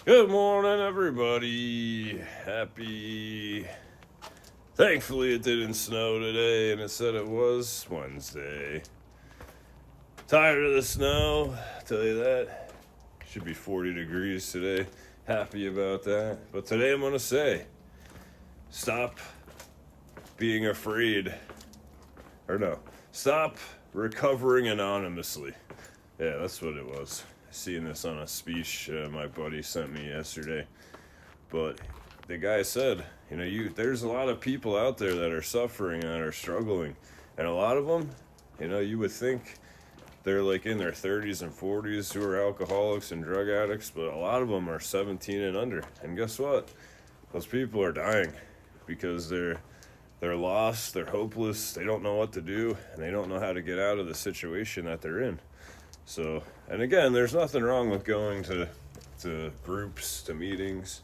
Good morning, everybody. Happy. Thankfully, it didn't snow today, and it said it was Wednesday. Tired of the snow, I'll tell you that. Should be 40 degrees today. Happy about that. But today I'm going to say, stop being afraid. Or no, stop recovering anonymously. Yeah, that's what it was. Seeing this on a speech my buddy sent me yesterday. But the guy said, there's a lot of people out there that are suffering and are struggling. And a lot of them, you would think they're like in their 30s and 40s who are alcoholics and drug addicts, but a lot of them are 17 and under. And guess what? Those people are dying because they're lost, they're hopeless, they don't know what to do, and they don't know how to get out of the situation that they're in. So, and again, there's nothing wrong with going to groups, to meetings,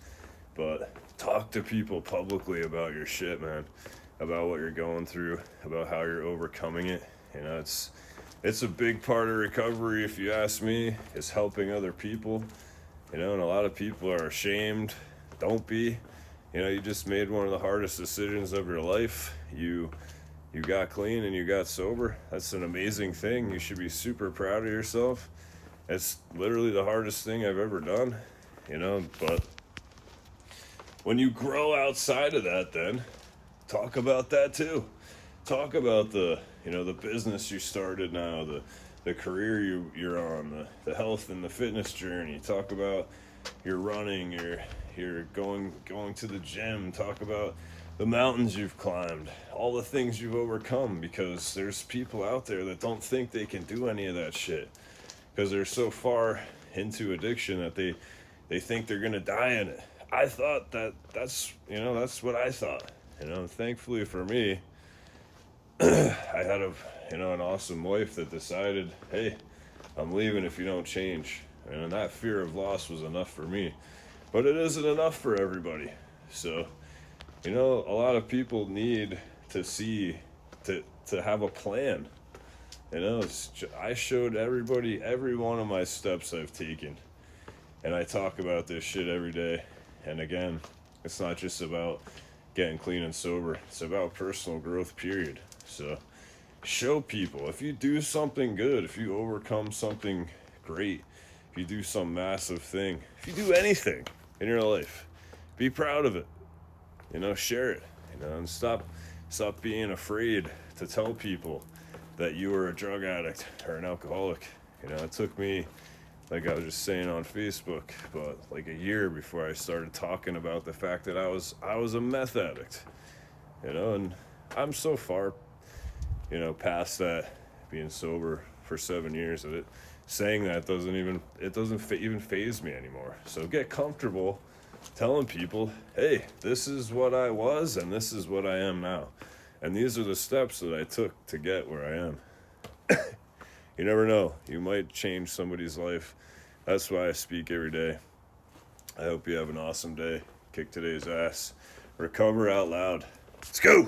but talk to people publicly about your shit, man, about what you're going through, about how you're overcoming it. It's a big part of recovery, if you ask me, is helping other people, and a lot of people are ashamed. Don't be. You just made one of the hardest decisions of your life. You got clean and you got sober. That's an amazing thing. You should be super proud of yourself. It's literally the hardest thing I've ever done, but when you grow outside of that, then talk about that too. Talk about the business you started now, the career you're on, the health and the fitness journey. Talk about your running, you're going to the gym. Talk about the mountains you've climbed, all the things you've overcome, because there's people out there that don't think they can do any of that shit because they're so far into addiction that they think they're gonna die in it. I thought that's what I thought. Thankfully for me, I had an awesome wife that decided, hey, I'm leaving if you don't change. And that fear of loss was enough for me. But it isn't enough for everybody. So, a lot of people need to see, to have a plan. I showed everybody every one of my steps I've taken. And I talk about this shit every day. And again, it's not just about getting clean and sober. It's about personal growth, period. So, show people. If you do something good, if you overcome something great, if you do some massive thing, if you do anything in your life, be proud of it. Share it. And stop being afraid to tell people that you were a drug addict or an alcoholic. It took me, like I was just saying on Facebook, but like a year before I started talking about the fact that I was a meth addict. And I'm so far, past that, being sober for 7 years that saying that doesn't even faze me anymore. So get comfortable telling people, hey, this is what I was and this is what I am now. And these are the steps that I took to get where I am. You never know. You might change somebody's life. That's why I speak every day. I hope you have an awesome day. Kick today's ass. Recover out loud. Let's go.